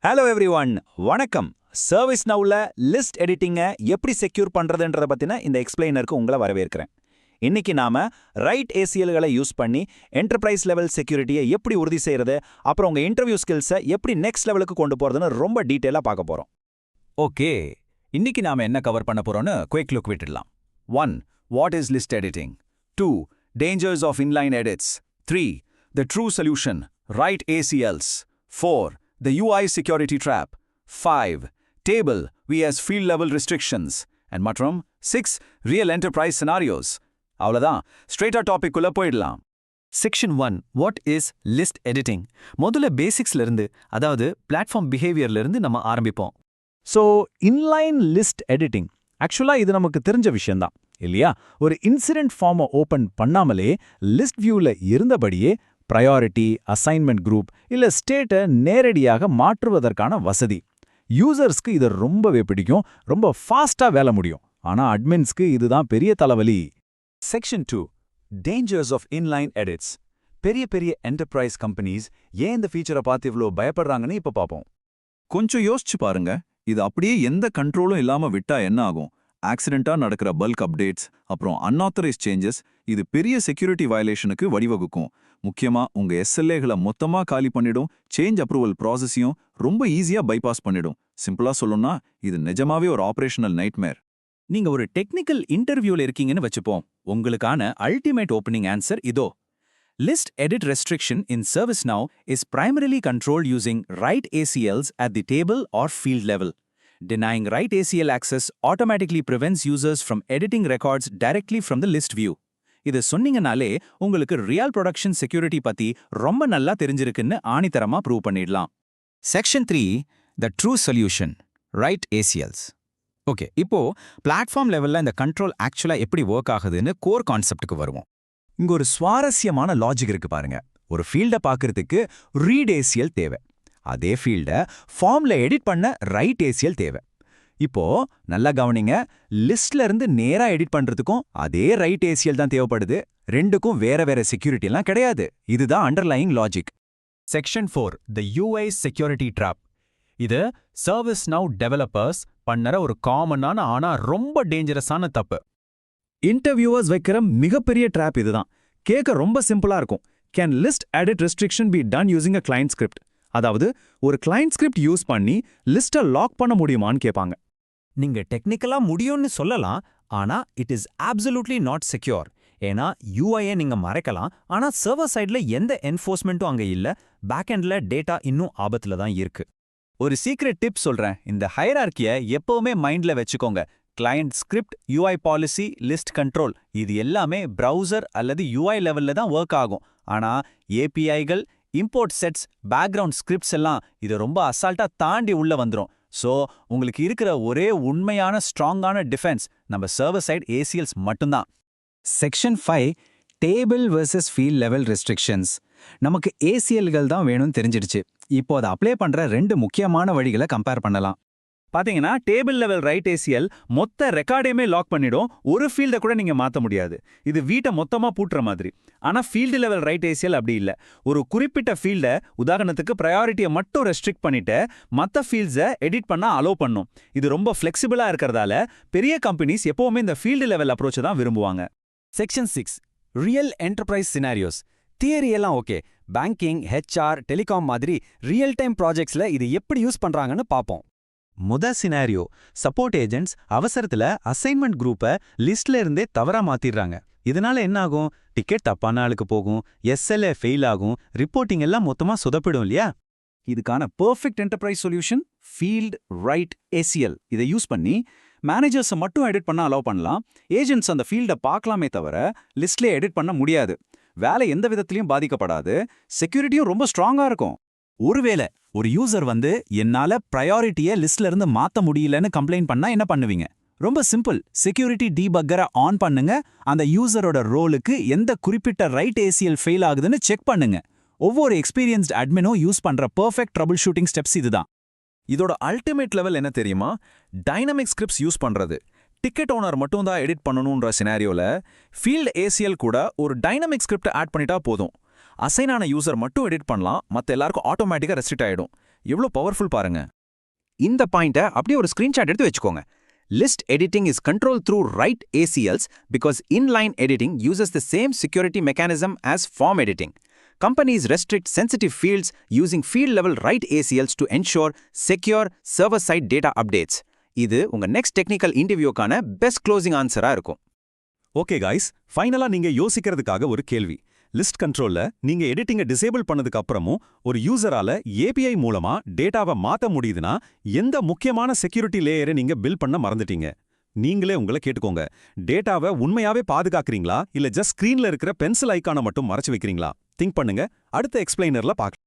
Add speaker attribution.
Speaker 1: Hello everyone, வணக்கம். Service நவுல list எடிட்டிங்கை எப்படி secure பண்றதுன்றத பத்தின இந்த எக்ஸ்பிளைனருக்கு உங்களை வரவேற்கிறேன். இன்னைக்கு நாம ரைட் ஏசிஎல்களை யூஸ் பண்ணி என்டர்பிரைஸ் லெவல் செக்யூரிட்டியை எப்படி உறுதி செய்யறது, அப்புறம் உங்க இன்டர்வியூ ஸ்கில்ஸை எப்படி நெக்ஸ்ட் லெவலுக்கு கொண்டு போறதுன்னு ரொம்ப டீட்டெயிலா பார்க்க போறோம்.
Speaker 2: ஓகே, இன்னைக்கு நாம என்ன கவர் பண்ண போறோம்னு குயிக் லுக் விட்டுடலாம். 1. What is list editing? 2. Dangers of inline edits. 3. The true solution, write ACLs. 4. the UI security trap. 5. table vs field level restrictions. and மற்றும் 6. real enterprise scenarios. அவ்வளவுதான், ஸ்ட்ரெயிட்டா டாபிக் குள்ள போயிடலாம்.
Speaker 3: Section 1 what is list editing. முதல்ல பேசிக்ஸ்ல இருந்து, அதாவது platform பிஹேவியர்ல இருந்து நம்ம ஆரம்பிப்போம்.
Speaker 1: ஸோ இன்லைன் லிஸ்ட் எடிட்டிங் ஆக்சுவலாக இது நமக்கு தெரிஞ்ச விஷயம்தான் இல்லையா? ஒரு இன்சிடென்ட் ஃபார்மை ஓப்பன் பண்ணாமலே லிஸ்ட் வியூவில் இருந்தபடியே ப்ரையாரிட்டி, அசைன்மெண்ட் குரூப் இல்ல ஸ்டேட்டை நேரடியாக மாற்றுவதற்கான வசதி. யூசர்ஸ்க்கு இது ரொம்பவே பிடிக்கும், ரொம்ப ஃபாஸ்டா வேலை முடியும். ஆனா அட்மின்ஸ்க்கு இதுதான் பெரிய தலைவலி.
Speaker 2: Section 2 dangers of inline edits. பெரிய பெரிய என்டர்பிரைஸ் கம்பெனிஸ் ஏன் இந்த ஃபீச்சரை பார்த்து இவ்வளோ பயப்படுறாங்கன்னு இப்ப பார்ப்போம். கொஞ்சம் யோசிச்சு பாருங்க, இது அப்படியே எந்த கண்ட்ரோலும் இல்லாம விட்டா என்ன ஆகும்? ஆக்சிடென்ட்டா நடக்கிற பல்க் அப்டேட்ஸ், அப்புறம் அன்ஆத்தரைஸ் சேஞ்சஸ், இது பெரிய செக்யூரிட்டி வயலேஷனுக்கு வழிவகுக்கும். முக்கியமா உங்க எஸ்எல்ஏகளை மொத்தமா காலி பண்ணிடும், சேஞ்ச் அப்ரூவல் ப்ராசஸையும் ரொம்ப ஈஸியா பைபாஸ் பண்ணிடும். சிம்பிளா சொல்லணும்னா இது நிஜமாவே ஒரு ஆபரேஷனல் நைட்மேர்.
Speaker 3: நீங்க ஒரு டெக்னிக்கல் இன்டர்வியூல இருக்கீங்கன்னு வச்சுப்போம். உங்களுக்கான அல்டிமேட் ஓப்பனிங் ஆன்சர் இதோ. List edit restriction in ServiceNow is primarily controlled using write ACLs at the table or field level. Denying write ACL access automatically prevents users from editing records directly from the list view. இது சொன்னீங்கனாலே உங்களுக்கு real production security பத்தி ரொம்ப நல்லா தெரிஞ்சிருக்குன்னு ஆணித்தரமா prove பண்ணிடலாம்.
Speaker 2: Section 3 the true solution, write ACLs. Okay, இப்போ platform லெவல்ல இந்த கண்ட்ரோல் ஆக்சுவலா எப்படி ஒர்க் ஆகுதுன்னு கோர் கான்செப்டுக்கு வருவோம். இங்க ஒரு சுவாரஸ்யமான லாஜிக் இருக்கு பாருங்க. ஒரு ஃபீல்டை பார்க்கறதுக்கு ரீட் ஏசிஎல் தேவை, அதே ஃபீல்டை ஃபார்ம்ல எடிட் பண்ண ரைட் ஏசிஎல் தேவை. இப்போ நல்லா கவனிங்க, லிஸ்ட்ல இருந்து நேரா எடிட் பண்றதுக்கும் அதே ரைட் ஏசிஎல் தான் தேவைப்படுது. ரெண்டுக்கும் வேற வேற செக்யூரிட்டி எல்லாம் கிடையாது. இதுதான் அண்டர்லையிங் லாஜிக்.
Speaker 3: செக்ஷன் 4 த யூஐ செக்யூரிட்டி ட்ராப். இது ServiceNow டெவலப்பர்ஸ் பண்ணற ஒரு காமனான ஆனா ரொம்ப டேஞ்சரஸான தப்பு.
Speaker 1: இன்டர்வியூவர்ஸ் வைக்கிற மிகப்பெரிய ட்ராப் இதுதான். கேட்க ரொம்ப சிம்பிளா இருக்கும். Can list edit restriction be done using a client script? அதாவது ஒரு கிளையண்ட் ஸ்கிரிப்ட் யூஸ் பண்ணி லிஸ்ட்டை லாக் பண்ண முடியுமான்னு கேட்பாங்க.
Speaker 3: நீங்க டெக்னிக்கலா முடியும்னு சொல்லலாம், ஆனா it is absolutely not secure. ஏன்னா யூஐயை நீங்க மறைக்கலாம், ஆனா சர்வர் சைட்ல எந்த என்ஃபோர்ஸ்மெண்ட்டும் அங்க இல்ல. பேக்எண்ட்ல டேட்டா இன்னும் ஆபத்துல தான் இருக்கு.
Speaker 2: ஒரு சீக்ரெட் டிப் சொல்றேன், இந்த ஹைரார்க்கியை எப்பவுமே மைண்ட்ல வச்சுக்கோங்க. Client script, UI policy, list control, இது எல்லாமே பிரவுசர் அல்லது யூஐ லெவல்ல தான் ஒர்க் ஆகும். ஆனா ஏபிஐகள், இம்போர்ட் செட்ஸ், பேக்ரவுண்ட் ஸ்கிரிப்ட்ஸ் எல்லாம் இது ரொம்ப அசால்ட்டா தாண்டி உள்ள வந்துரும். ஸோ உங்களுக்கு இருக்கிற ஒரே உண்மையான ஸ்ட்ராங்கான டிஃபென்ஸ் நம்ம சர்வர் சைட் ஏசிஎல்ஸ் மட்டும்தான்.
Speaker 3: Section 5 table versus field level restrictions. நமக்கு ஏசிஎல்கள் தான் வேணும்னு தெரிஞ்சிடுச்சு. இப்போ அதை அப்ளை பண்ற 2 முக்கியமான வழிகளை கம்பேர் பண்ணலாம்.
Speaker 1: பாத்தீங்கன்னா டேபிள் லெவல் ரைட் ஏசிஎல் மொத்த ரெக்கார்டையுமே லாக் பண்ணிடும், ஒரு ஃபீல்டை கூட நீங்க மாற்ற முடியாது. இது வீட்டை மொத்தமா பூட்டுற மாதிரி. ஆனா ஃபீல்டு லெவல் ரைட் ஏசிஎல் அப்படி இல்லை. ஒரு குறிப்பிட்ட ஃபீல்டை, உதாரணத்துக்கு ப்ரையாரிட்டியை மட்டும் ரெஸ்ட்ரிக்ட் பண்ணிட்டு மற்ற ஃபீல்ட்ஸை எடிட் பண்ண அலோவ் பண்ணும். இது ரொம்ப ஃபிளெக்சிபிளா இருக்கிறதால பெரிய கம்பெனிஸ் எப்பவுமே இந்த ஃபீல்டு லெவல் அப்ரோச்சை தான் விரும்புவாங்க.
Speaker 3: Section 6 real enterprise scenarios. Theory எல்லாம் ஓகே, பேங்கிங், ஹெச்ஆர், டெலிகாம் மாதிரி ரியல் டைம் ப்ராஜெக்ட்ஸ்ல இது எப்படி யூஸ் பண்றாங்கன்னு பார்ப்போம்.
Speaker 4: சினாரியோ, சப்போர்ட் ஏஜென்ட்ஸ் அவசரத்துல அசைன்மெண்ட் குரூப்பை லிஸ்ட்ல இருந்தே தவறா மாத்திடுறாங்க. இதனால என்ன ஆகும்? டிக்கெட் தப்பான ஆளுக்கு போகும், எஸ்எல்ஏ ஃபெயில் ஆகும், ரிப்போர்ட்டிங் எல்லாம் மொத்தமா சொதப்பிடும் இல்லையா?
Speaker 2: இதுக்கான perfect enterprise solution field right ACL. இதை யூஸ் பண்ணி மேனேஜர்ஸை மட்டும் எடிட் பண்ண அலோவ் பண்ணலாம். ஏஜென்ட்ஸ் அந்த ஃபீல்டை பார்க்கலாமே தவிர லிஸ்ட்லேயே எடிட் பண்ண முடியாது. வேலை எந்த விதத்திலையும் பாதிக்கப்படாது, செக்யூரிட்டியும் ரொம்ப ஸ்ட்ராங்கா இருக்கும். ஒருவேளை ஒரு யூசர் என்னால ப்ரையாரிட்டியை லிஸ்ட்ல இருந்து மாத்த முடியலன்னு கம்ப்ளைண்ட் பண்ணா என்ன பண்ணுவீங்க? ரொம்ப சிம்பிள், செக்யூரிட்டி டீபக்கரை ஆன் பண்ணுங்க. அந்த யூசரோட ரோலுக்கு எந்த குறிப்பிட்ட ரைட் ஏசிஎல் ஃபெயில் ஆகுதுன்னு செக் பண்ணுங்க. ஒவ்வொரு எக்ஸ்பீரியன்ஸ்ட் அட்மினும் யூஸ் பண்ற பெர்ஃபெக்ட் ட்ரபிள் ஷூட்டிங் ஸ்டெப்ஸ் இதுதான். இதோட அல்டிமேட் லெவல் என்ன தெரியுமா? டைனமிக் ஸ்கிரிப்ட்ஸ் யூஸ் பண்றது. டிக்கெட் ஓனர் மட்டும் தான் எடிட் பண்ணணும்ன்ற சினாரியோல ஃபீல்ட் ஏசிஎல் கூட ஒரு டைனமிக் ஸ்கிரிப்ட் ஆட் பண்ணிட்டா போதும். அசைனான யூசர் மட்டும் எடிட் பண்ணலாம், மற்ற எல்லாருக்கும் ஆட்டோமேட்டிக்கா ரெஸ்ட்ரிக்ட் ஆயிடும்.
Speaker 3: எவ்வளோ பவர்ஃபுல் பாருங்க.
Speaker 5: இந்த பாயிண்ட்டை அப்படியே ஒரு ஸ்கிரீன்ஷாட் எடுத்து வச்சுக்கோங்க. List editing is controlled through write ACLs because inline editing uses the same security mechanism as form editing. Companies restrict sensitive fields using field-level write ACLs to ensure secure server-side data updates. இது உங்க next technical இன்டர்வியூக்கான best closing ஆன்சரா இருக்கும்.
Speaker 6: Okay guys, ஃபைனலா நீங்க யோசிக்கிறதுக்காக ஒரு கேள்வி. List கண்ட்ரோல்ல நீங்க எடிட்டிங்கை disable பண்ணதுக்கு அப்புறமும் ஒரு யூசரால ஏபிஐ மூலமா டேட்டாவை மாத்த முடியுதுன்னா எந்த முக்கியமான செக்யூரிட்டி லேயரை நீங்க பில் பண்ண மறந்துட்டீங்க? நீங்களே உங்களை கேட்டுக்கோங்க. டேட்டாவை உண்மையாவே பாதுகாக்கிறீங்களா இல்ல ஜஸ்ட் ஸ்கிரீன்ல இருக்கிற பென்சில் ஐகானை மட்டும் மறைச்சு வைக்கிறீங்களா? திங்க் பண்ணுங்க. அடுத்த எக்ஸ்பிளைனர்ல பார்க்கலாம்.